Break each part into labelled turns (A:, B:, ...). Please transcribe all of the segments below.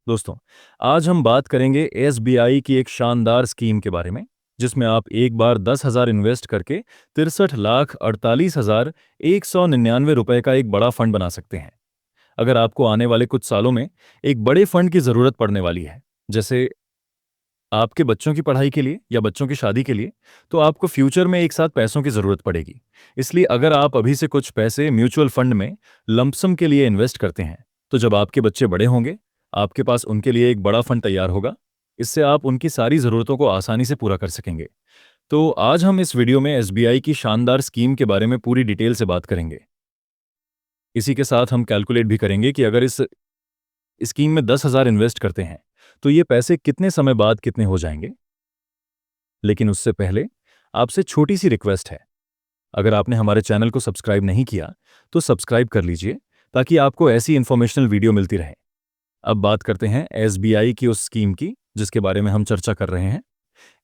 A: दोस्तों, आज हम बात करेंगे एसबीआई की एक शानदार स्कीम के बारे में, जिसमें आप एक बार 10,000 इन्वेस्ट करके 63,48,199 रुपए का एक बड़ा फंड बना सकते हैं। अगर आपको आने वाले कुछ सालों में एक बड़े फंड की ज़रूरत पड़ने वाली है, जैसे आपके बच्चों की पढ़ाई के लिए या बच्चों की शादी के लिए, तो आपको फ्यूचर में एक साथ पैसों की ज़रूरत पड़ेगी। इसलिए अगर आप अभी से कुछ पैसे म्यूचुअल फंड में लंपसम के लिए इन्वेस्ट करते हैं, तो जब आपके बच्चे बड़े होंगे, आपके पास उनके लिए एक बड़ा फंड तैयार होगा। इससे आप उनकी सारी ज़रूरतों को आसानी से पूरा कर सकेंगे। तो आज हम इस वीडियो में एसबीआई की शानदार स्कीम के बारे में पूरी डिटेल से बात करेंगे। इसी के साथ हम कैलकुलेट भी करेंगे कि अगर इस स्कीम में 10,000 इन्वेस्ट करते हैं, तो ये पैसे कितने समय बाद कितने हो जाएंगे। लेकिन उससे पहले आपसे छोटी सी रिक्वेस्ट है। अगर आपने हमारे चैनल को सब्सक्राइब नहीं किया, तो सब्सक्राइब कर लीजिए ताकि आपको ऐसी इंफॉर्मेशनल वीडियो मिलती रहे। अब बात करते हैं एसबीआई की उस स्कीम की जिसके बारे में हम चर्चा कर रहे हैं।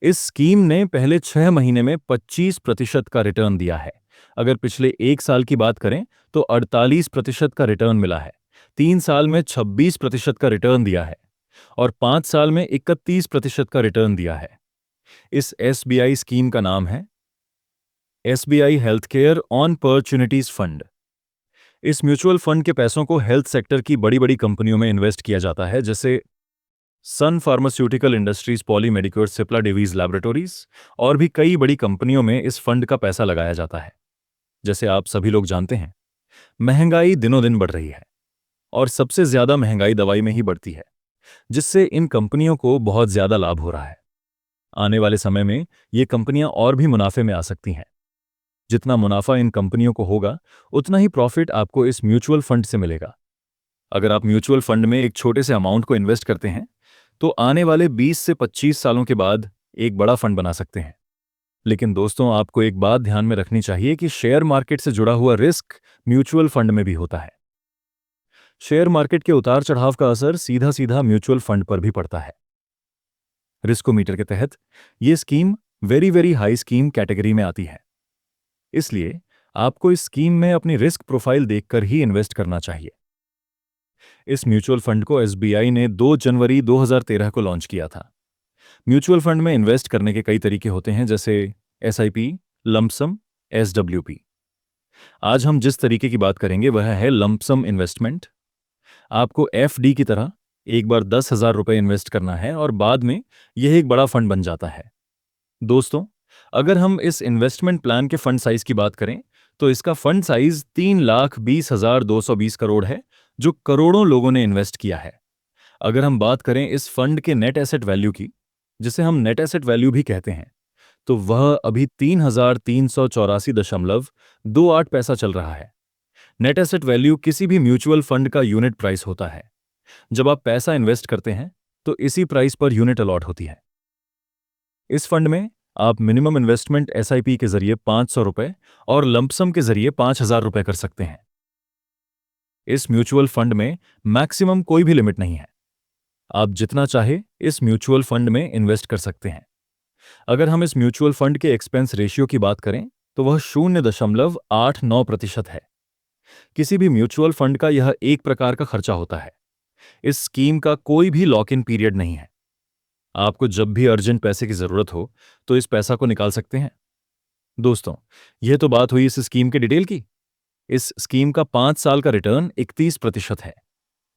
A: इस स्कीम ने पहले 6 महीने में 25% का रिटर्न दिया है। अगर पिछले एक साल की बात करें तो 48% का रिटर्न मिला है। 3 साल में 26% का रिटर्न दिया है और 5 साल में 31% का रिटर्न दिया है। इस एसबीआई स्कीम का नाम है SBI health care opportunities fund. इस म्यूचुअल फंड के पैसों को हेल्थ सेक्टर की बड़ी बड़ी कंपनियों में इन्वेस्ट किया जाता है, जैसे Sun Pharmaceutical Industries, Poly Medicure, Cipla Divi's Laboratories और भी कई बड़ी कंपनियों में इस फंड का पैसा लगाया जाता है। जैसे आप सभी लोग जानते हैं, महंगाई दिनों दिन बढ़ रही है और सबसे ज्यादा महंगाई दवाई में ही बढ़ती है, जिससे इन कंपनियों को बहुत ज्यादा लाभ हो रहा है। आने वाले समय में ये कंपनियां और भी मुनाफे में आ सकती हैं। जितना मुनाफा इन कंपनियों को होगा, उतना ही प्रॉफिट आपको इस म्यूचुअल फंड से मिलेगा। अगर आप म्यूचुअल फंड में एक छोटे से अमाउंट को इन्वेस्ट करते हैं, तो आने वाले 20 से 25 सालों के बाद एक बड़ा फंड बना सकते हैं। लेकिन दोस्तों, आपको एक बात ध्यान में रखनी चाहिए कि शेयर मार्केट से जुड़ा हुआ रिस्क म्यूचुअल फंड में भी होता है। शेयर मार्केट के उतार चढ़ाव का असर सीधा सीधा म्यूचुअल फंड पर भी पड़ता है। रिस्कोमीटर के तहत ये scheme very very high scheme category में आती है। इसलिए आपको इस स्कीम में अपनी रिस्क प्रोफाइल देखकर ही इन्वेस्ट करना चाहिए। इस म्यूचुअल फंड को एसबीआई ने 2 जनवरी 2013 को लॉन्च किया था। म्यूचुअल फंड में इन्वेस्ट करने के कई तरीके होते हैं, जैसे एसआईपी, लंपसम, एसडब्ल्यूपी। आज हम जिस तरीके की बात करेंगे वह है लंपसम इन्वेस्टमेंट। आपको एफडी की तरह एक बार 10,000 रुपये इन्वेस्ट करना है और बाद में यह एक बड़ा फंड बन जाता है। दोस्तों, अगर हम इस इन्वेस्टमेंट प्लान के फंड साइज की बात करें, तो इसका फंड साइज 3,20,220 करोड़ है, जो करोड़ों लोगों ने इन्वेस्ट किया है। अगर हम बात करें इस फंड के नेट एसेट वैल्यू की, जिसे हम नेट एसेट वैल्यू भी कहते हैं, तो वह अभी 3,384.28 पैसा चल रहा है। नेट एसेट वैल्यू किसी भी म्यूचुअल फंड का यूनिट प्राइस होता है। जब आप पैसा इन्वेस्ट करते हैं, तो इसी प्राइस पर यूनिट अलॉट होती है। इस फंड में आप मिनिमम इन्वेस्टमेंट एसआईपी के जरिए 500 रुपए और लंपसम के जरिए 5,000 रुपए कर सकते हैं। इस म्यूचुअल फंड में मैक्सिमम कोई भी लिमिट नहीं है। आप जितना चाहे इस म्यूचुअल फंड में इन्वेस्ट कर सकते हैं। अगर हम इस म्यूचुअल फंड के एक्सपेंस रेशियो की बात करें, तो वह 0.89% है। किसी भी म्यूचुअल फंड का यह एक प्रकार का खर्चा होता है। इस स्कीम का कोई भी लॉक इन पीरियड नहीं है। आपको जब भी अर्जेंट पैसे की जरूरत हो, तो इस पैसा को निकाल सकते हैं। दोस्तों, यह तो बात हुई इस स्कीम के डिटेल की। इस स्कीम का 5 साल का रिटर्न 31% है।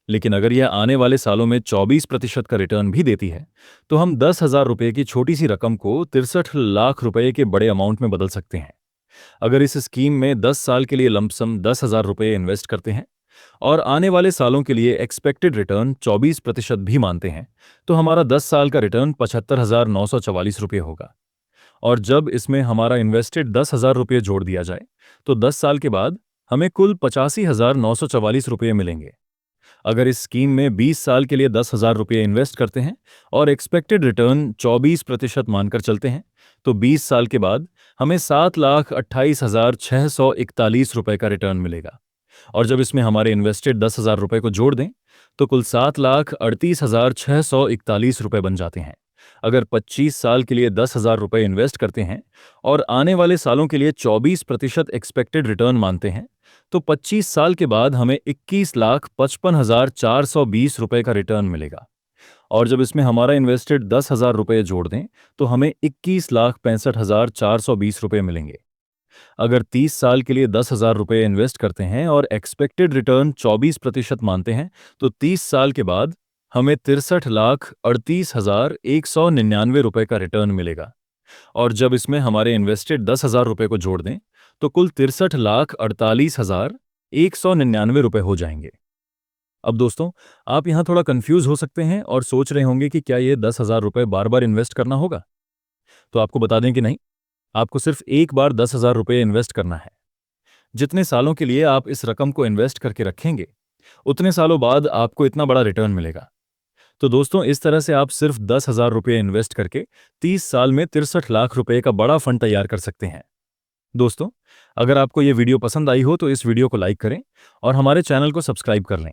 A: लेकिन अगर यह आने वाले सालों में 24% का रिटर्न भी देती है, तो हम 10,000 रुपये की छोटी सी रकम को 63 लाख रुपए के बड़े अमाउंट में बदल सकते हैं। अगर इस स्कीम में 10 साल के लिए लंपसम 10,000 रुपये इन्वेस्ट करते हैं और आने वाले सालों के लिए एक्सपेक्टेड रिटर्न 24% भी मानते हैं, तो हमारा 10 साल का रिटर्न 75,944 रुपये होगा। और जब इसमें हमारा इन्वेस्टेड 10,000 रुपये जोड़ दिया जाए, तो 10 साल के बाद हमें कुल 85,944 रुपये मिलेंगे। अगर इस स्कीम में 20 साल के लिए 10,000 रुपये इन्वेस्ट करते हैं और एक्सपेक्टेड रिटर्न 24% मानकर चलते हैं, तो 20 साल के बाद हमें 7,28,641 रुपये का रिटर्न मिलेगा। और जब इसमें हमारे इन्वेस्टेड 10,000 रुपये को जोड़ दें, तो कुल 7,38,641 रुपये बन जाते हैं। अगर 25 साल के लिए 10,000 रुपये इन्वेस्ट करते हैं और आने वाले सालों के लिए 24% एक्सपेक्टेड रिटर्न मानते हैं, तो 25 साल के बाद हमें 21,55,420 रुपये का रिटर्न मिलेगा। और जब इसमें हमारा इन्वेस्टेड 10,000 रुपये जोड़ दें तो हमें 21,65,420 रुपये मिलेंगे। अगर 30 साल के लिए 10,000 रुपये इन्वेस्ट करते हैं और एक्सपेक्टेड रिटर्न 24% मानते हैं तो 30 साल के बाद हमें 63,38,199 रुपये का रिटर्न मिलेगा। और जब इसमें हमारे इन्वेस्टेड 10,000 रुपये को जोड़ दें तो कुल 63,48,199 रुपये हो जाएंगे। अब दोस्तों, आप यहाँ थोड़ा कंफ्यूज हो सकते हैं और सोच रहे होंगे कि क्या ये 10,000 रुपये बार बार इन्वेस्ट करना होगा। तो आपको बता दें कि नहीं, आपको सिर्फ एक बार 10,000 रुपये इन्वेस्ट करना है। जितने सालों के लिए आप इस रकम को इन्वेस्ट करके रखेंगे उतने सालों बाद आपको इतना बड़ा रिटर्न मिलेगा। तो दोस्तों, इस तरह से आप सिर्फ 10,000 रुपये इन्वेस्ट करके 30 साल में 63 लाख रुपए का बड़ा फंड तैयार कर सकते हैं। दोस्तों, अगर आपको ये वीडियो पसंद आई हो तो इस वीडियो को लाइक करें और हमारे चैनल को सब्सक्राइब कर लें।